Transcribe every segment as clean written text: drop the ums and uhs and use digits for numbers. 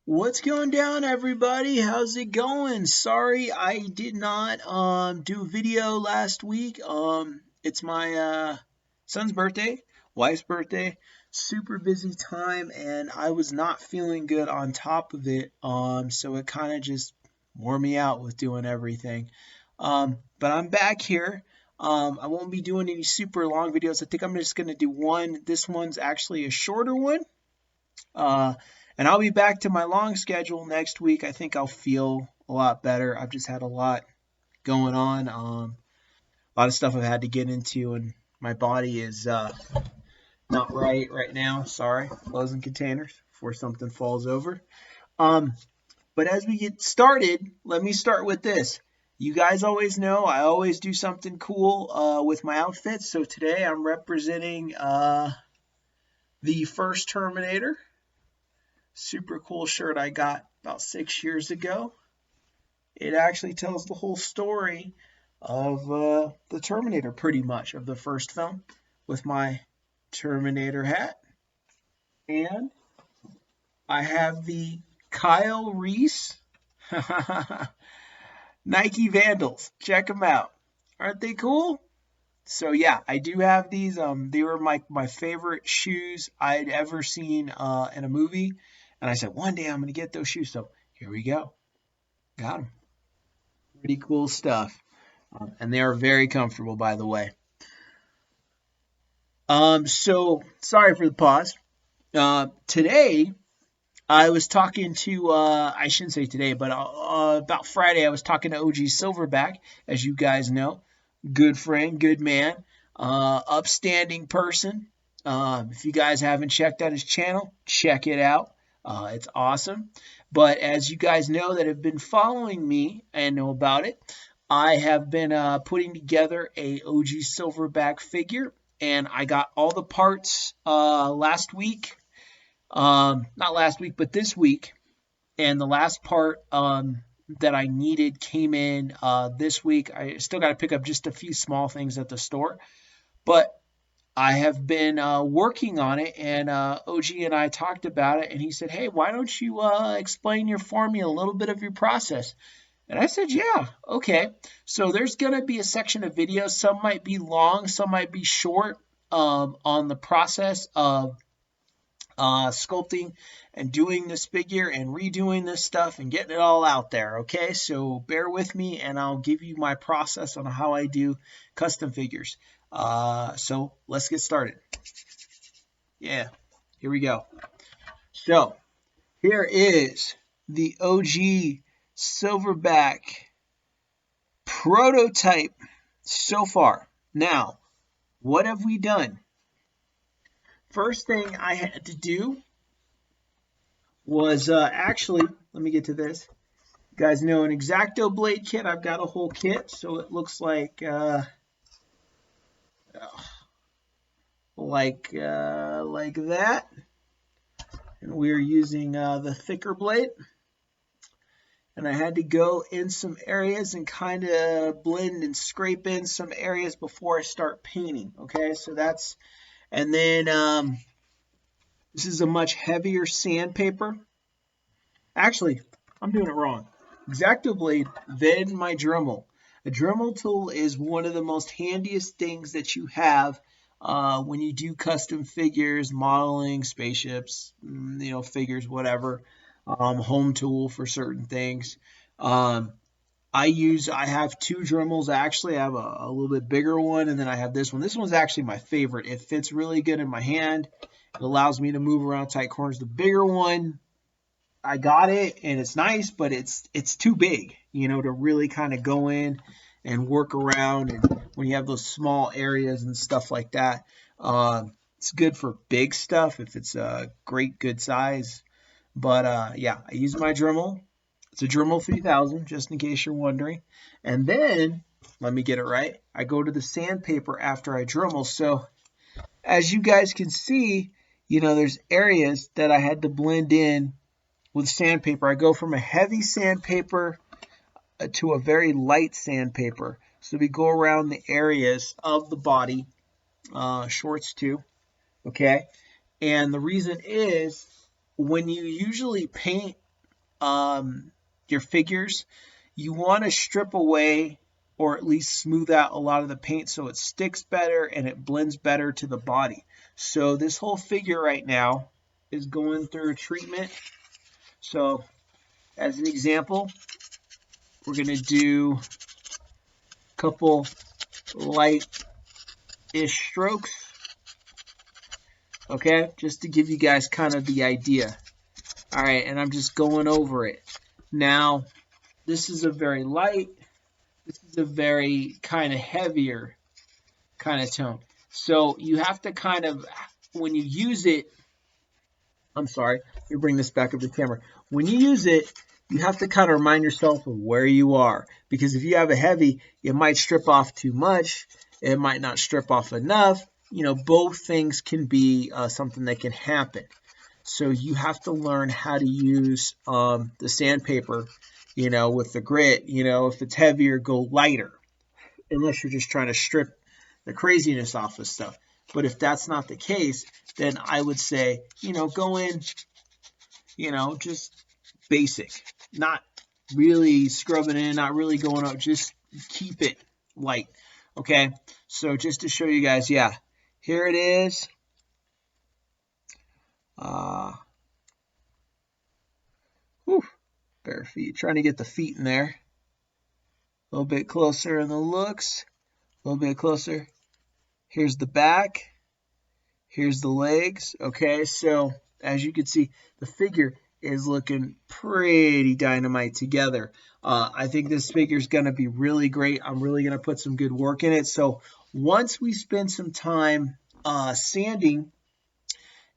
What's going down, everybody? How's it going? Sorry I did not do a video last week. It's my son's birthday, wife's birthday. Super busy time, and I was not feeling good on top of it. So it kind of just wore me out with doing everything. But I'm back here. I won't be doing any super long videos. I think I'm just gonna do one. This one's actually a shorter one. Uh, and I'll be back to my long schedule next week. I think I'll feel a lot better. I've just had a lot going on, a lot of stuff I've had to get into, and my body is not right now. Sorry, closing containers before something falls over. Um, but as we get started, let me start with this. You guys always know I always do something cool with my outfits. So today I'm representing the first Terminator. Super cool shirt I got about 6 years ago. It actually tells the whole story of the Terminator, pretty much, of the first film, with my Terminator hat. And I have the Kyle Reese Nike Vandals. Check them out. Aren't they cool? So yeah, I do have these. They were my favorite shoes I'd ever seen in a movie, and I said one day I'm gonna get those shoes. So here we go, got them. Pretty cool stuff, and they are very comfortable, by the way. So sorry for the pause. Today I was talking to I shouldn't say today, but about Friday I was talking to OG Silverback, as you guys know, good friend, good man, upstanding person. If you guys haven't checked out his channel, check it out. It's awesome. But as you guys know that have been following me and know about it, I have been putting together a OG Silverback figure, and I got all the parts last week. Not last week, but this week. And the last part that I needed came in this week. I still got to pick up just a few small things at the store, but I have been working on it, and OG and I talked about it, and he said, "Hey, why don't you explain your formula, a little bit of your process?" And I said, "Yeah, okay." So there's going to be a section of videos. Some might be long, some might be short, on the process of sculpting and doing this figure and redoing this stuff and getting it all out there. Okay, so bear with me, and I'll give you my process on how I do custom figures. So let's get started. Yeah, here we go. So here is the OG Silverback prototype so far. Now, what have we done? First thing I had to do was actually, let me get to this. You guys know an X-Acto blade kit. I've got a whole kit, so it looks like that. And we're using the thicker blade. And I had to go in some areas and kind of blend and scrape in some areas before I start painting. Okay, so that's, and then this is a much heavier sandpaper. Actually, I'm doing it wrong. X-Acto blade, then my Dremel. A Dremel tool is one of the most handiest things that you have when you do custom figures, modeling, spaceships, figures, whatever. Home tool for certain things. I have two Dremels actually. I have a little bit bigger one, and then I have this one. This one's actually my favorite. It fits really good in my hand. It allows me to move around tight corners. The bigger one, I got it, and it's nice, but it's too big, to really kind of go in and work around. And when you have those small areas and stuff like that, it's good for big stuff if it's a great, good size. But yeah, I use my Dremel. It's a Dremel 3000, just in case you're wondering. And then, let me get it right, I go to the sandpaper after I Dremel. So as you guys can see, there's areas that I had to blend in with sandpaper. I go from a heavy sandpaper to a very light sandpaper. So we go around the areas of the body, shorts too, okay? And the reason is, when you usually paint your figures, you want to strip away or at least smooth out a lot of the paint so it sticks better and it blends better to the body. So this whole figure right now is going through a treatment. So as an example, we're going to do a couple light-ish strokes, okay, just to give you guys kind of the idea. All right, and I'm just going over it. Now, this is a very light, this is a very kind of heavier kind of tone. So you have to kind of, when you use it, I'm sorry, let me bring this back up to the camera. When you use it, you have to kind of remind yourself of where you are. Because if you have a heavy, it might strip off too much. It might not strip off enough. You know, both things can be something that can happen. So you have to learn how to use the sandpaper, you know, with the grit. You know, if it's heavier, go lighter. Unless you're just trying to strip the craziness off of stuff. But if that's not the case, then I would say, you know, go in, you know, just basic. Not really scrubbing in, not really going up. Just keep it light. Okay? So just to show you guys, yeah. Here it is. Bare feet. Trying to get the feet in there. A little bit closer in the looks. A little bit closer. Here's the back. Here's the legs. Okay, so as you can see, the figure is looking pretty dynamite together. I think this figure is going to be really great. I'm really going to put some good work in it. So once we spend some time sanding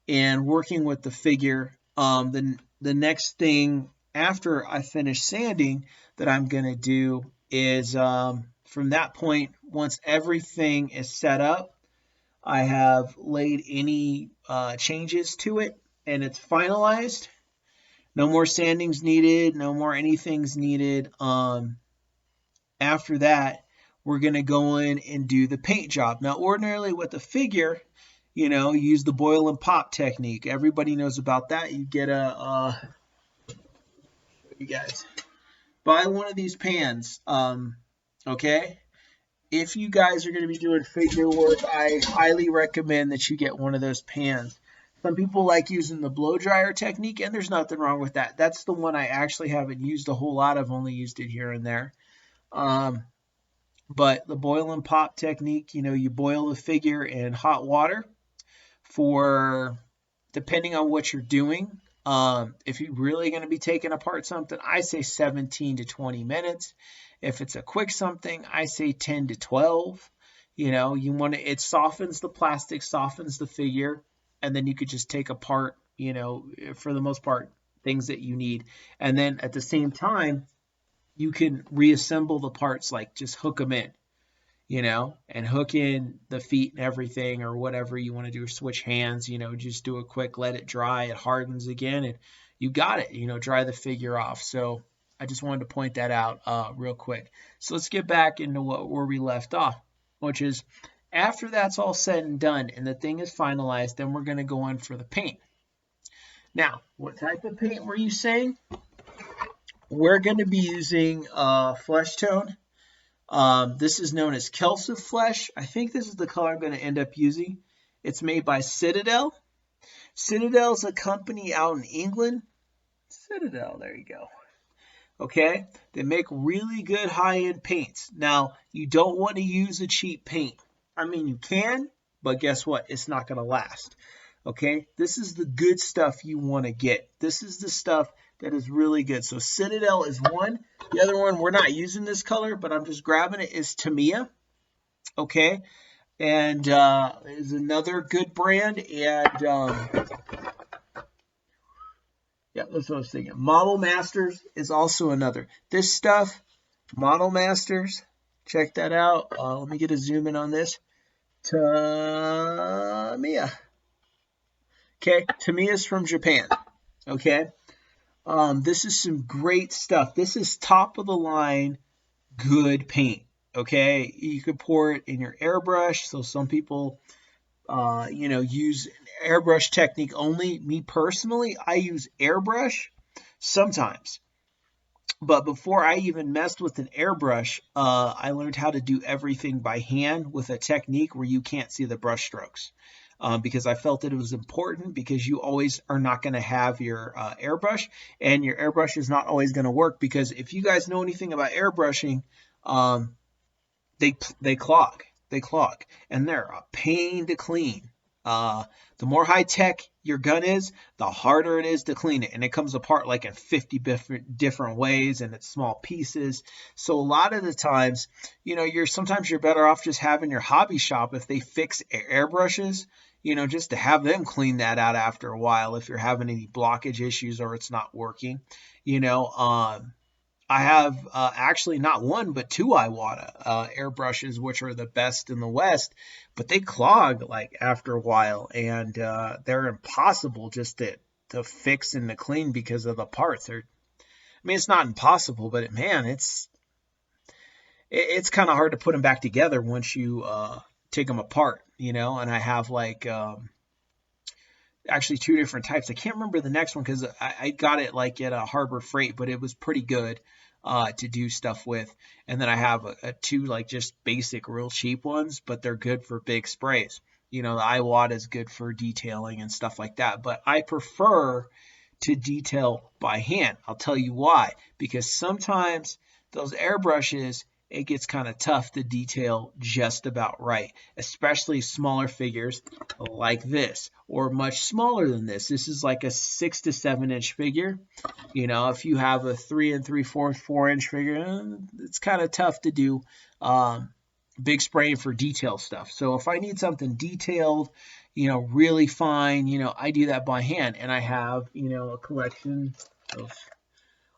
and working with the figure, the next thing after I finish sanding that I'm going to do is from that point, once everything is set up, I have laid any changes to it and it's finalized. No more sandings needed, no more anything's needed. After that, we're going to go in and do the paint job. Now, ordinarily with the figure, you know, use the boil and pop technique. Everybody knows about that. You get you guys, buy one of these pans, okay? If you guys are going to be doing figure work, I highly recommend that you get one of those pans. Some people like using the blow dryer technique, and there's nothing wrong with that. That's the one I actually haven't used a whole lot. I've only used it here and there. But the boil and pop technique, you know, you boil the figure in hot water for, depending on what you're doing. If you're really going to be taking apart something, I say 17 to 20 minutes. If it's a quick something, I say 10 to 12. You know, you want to, it softens the plastic, softens the figure, and then you could just take apart, you know, for the most part, things that you need. And then at the same time, you can reassemble the parts, like just hook them in, you know, and hook in the feet and everything or whatever you want to do, or switch hands, you know, just do a quick, let it dry, it hardens again, and you got it, you know, dry the figure off. So I just wanted to point that out real quick. So let's get back into where we left off, which is after that's all said and done and the thing is finalized, then we're going to go in for the paint. Now, what type of paint were you saying? We're going to be using flesh tone. This is known as Kelso Flesh. I think this is the color I'm going to end up using. It's made by Citadel. Citadel is a company out in England. Citadel, there you go. Okay, they make really good high-end paints. Now, you don't want to use a cheap paint. I mean, you can, but guess what? It's not going to last. Okay, this is the good stuff you want to get. This is the stuff that is really good. So Citadel is one. The other one, we're not using this color, but I'm just grabbing it, is Tamiya. Okay, and is another good brand. And yeah, that's what I was thinking. Model Masters is also another. This stuff, Model Masters, check that out. Let me get a zoom in on this. Tamiya. Okay, Tamiya is from Japan. Okay, this is some great stuff. This is top of the line, good paint. Okay, you could pour it in your airbrush. So some people, you know, use an airbrush technique only. Me personally, I use airbrush sometimes. But before I even messed with an airbrush, I learned how to do everything by hand with a technique where you can't see the brush strokes. Because I felt that it was important, because you always are not going to have your airbrush, and your airbrush is not always going to work, because if you guys know anything about airbrushing, um, they clog. They clog, and they're a pain to clean. The more high tech your gun is, the harder it is to clean it, and it comes apart like in 50 different ways, and it's small pieces. So a lot of the times, sometimes you're better off just having your hobby shop, if they fix airbrushes, just to have them clean that out after a while if you're having any blockage issues or it's not working. I have actually not one but two Iwata airbrushes, which are the best in the West, but they clog like after a while, and they're impossible just to fix and to clean because of the parts. It's not impossible, but man, it's kind of hard to put them back together once you take them apart, And I have like actually two different types. I can't remember the next one because I got it like at a Harbor Freight, but it was pretty good to do stuff with. And then I have two like just basic, real cheap ones, but they're good for big sprays. The iWatt is good for detailing and stuff like that. But I prefer to detail by hand. I'll tell you why. Because sometimes those airbrushes, it gets kind of tough to detail just about right, especially smaller figures like this, or much smaller than this. This is like a 6 to 7 inch figure. If you have a 3 3/4, 4-inch figure, it's kind of tough to do big spraying for detail stuff. So if I need something detailed, really fine, I do that by hand, and I have, a collection of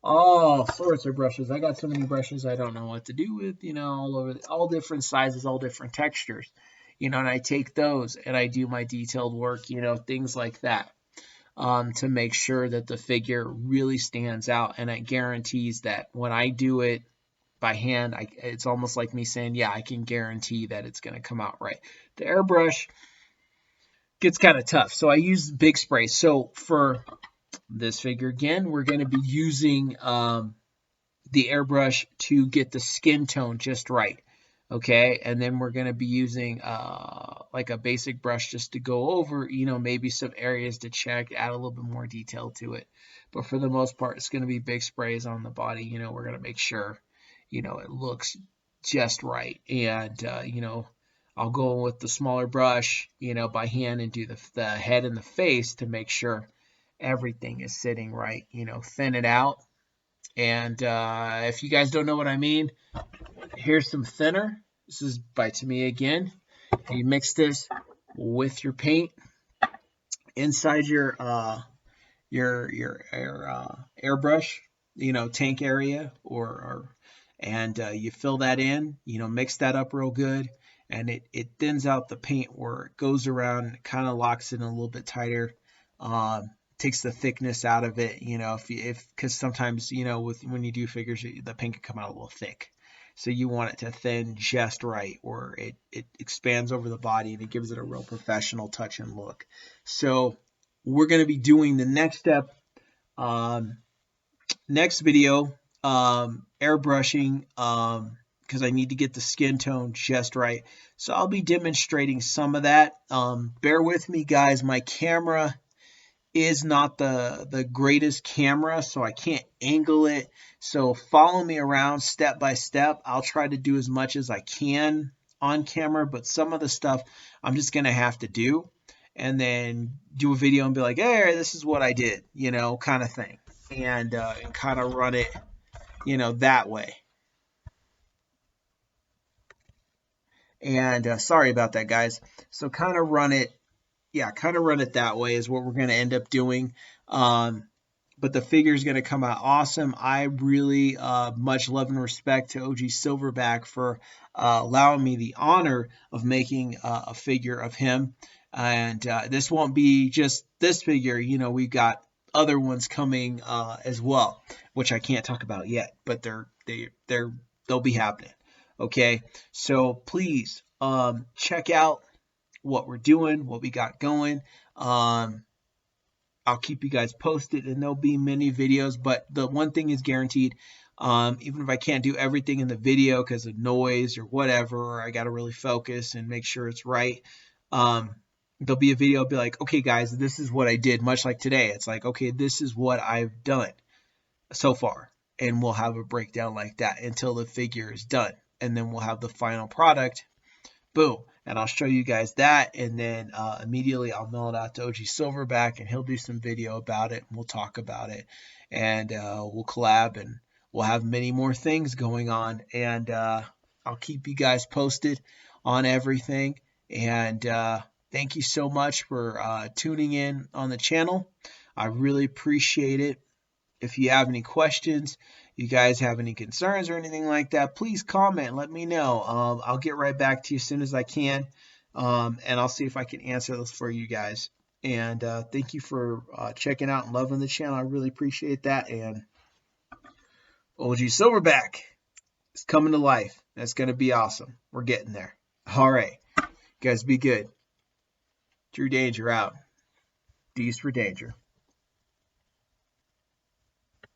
all sorts of brushes. I got so many brushes I don't know what to do with, all over, all different sizes, all different textures, and I take those and I do my detailed work, things like that, to make sure that the figure really stands out, and it guarantees that when I do it by hand, it's almost like me saying, yeah, I can guarantee that it's going to come out right. The airbrush gets kind of tough, so I use big spray. So for this figure again, we're going to be using the airbrush to get the skin tone just right. Okay, and then we're going to be using like a basic brush just to go over, maybe some areas to check, add a little bit more detail to it. But for the most part, it's going to be big sprays on the body. We're going to make sure, it looks just right. And, I'll go with the smaller brush, by hand, and do the head and the face to make sure everything is sitting right, thin it out. And if you guys don't know what I mean, here's some thinner. This is by Tamiya again. You mix this with your paint inside your airbrush, tank area, and you fill that in. Mix that up real good, and it thins out the paint where it goes around and kind of locks it in a little bit tighter. Takes the thickness out of it, because sometimes, when you do figures, the paint can come out a little thick. So you want it to thin just right, or it expands over the body and it gives it a real professional touch and look. So we're going to be doing the next step, next video, airbrushing, because I need to get the skin tone just right. So I'll be demonstrating some of that. Bear with me, guys. My camera is not the greatest camera, so I can't angle it. So follow me around step by step. I'll try to do as much as I can on camera, but some of the stuff I'm just going to have to do, and then do a video and be like, hey, this is what I did, kind of thing, and kind of run it, that way. And sorry about that, guys. So kind of run it that way is what we're going to end up doing. But the figure is going to come out awesome. I really much love and respect to OG Silverback for allowing me the honor of making a figure of him. And this won't be just this figure. We've got other ones coming as well, which I can't talk about yet, but they'll be happening. Okay, so please check out what we're doing, what we got going. I'll keep you guys posted, and there'll be many videos, but the one thing is guaranteed. Even if I can't do everything in the video because of noise or whatever, or I got to really focus and make sure it's right, there'll be a video. I'll be like, okay, guys, this is what I did, much like today. It's like, okay, this is what I've done so far. And we'll have a breakdown like that until the figure is done. And then we'll have the final product. Boom. And I'll show you guys that. And then immediately I'll mail it out to OG Silverback, and he'll do some video about it. And we'll talk about it. And we'll collab, and we'll have many more things going on. And I'll keep you guys posted on everything. And thank you so much for tuning in on the channel. I really appreciate it. If you have any questions, you guys have any concerns or anything like that, please comment. Let me know. I'll get right back to you as soon as I can, and I'll see if I can answer those for you guys. And thank you for checking out and loving the channel. I really appreciate that. And OG Silverback is coming to life. That's going to be awesome. We're getting there. All right. You guys be good. True Danger out. D's for Danger.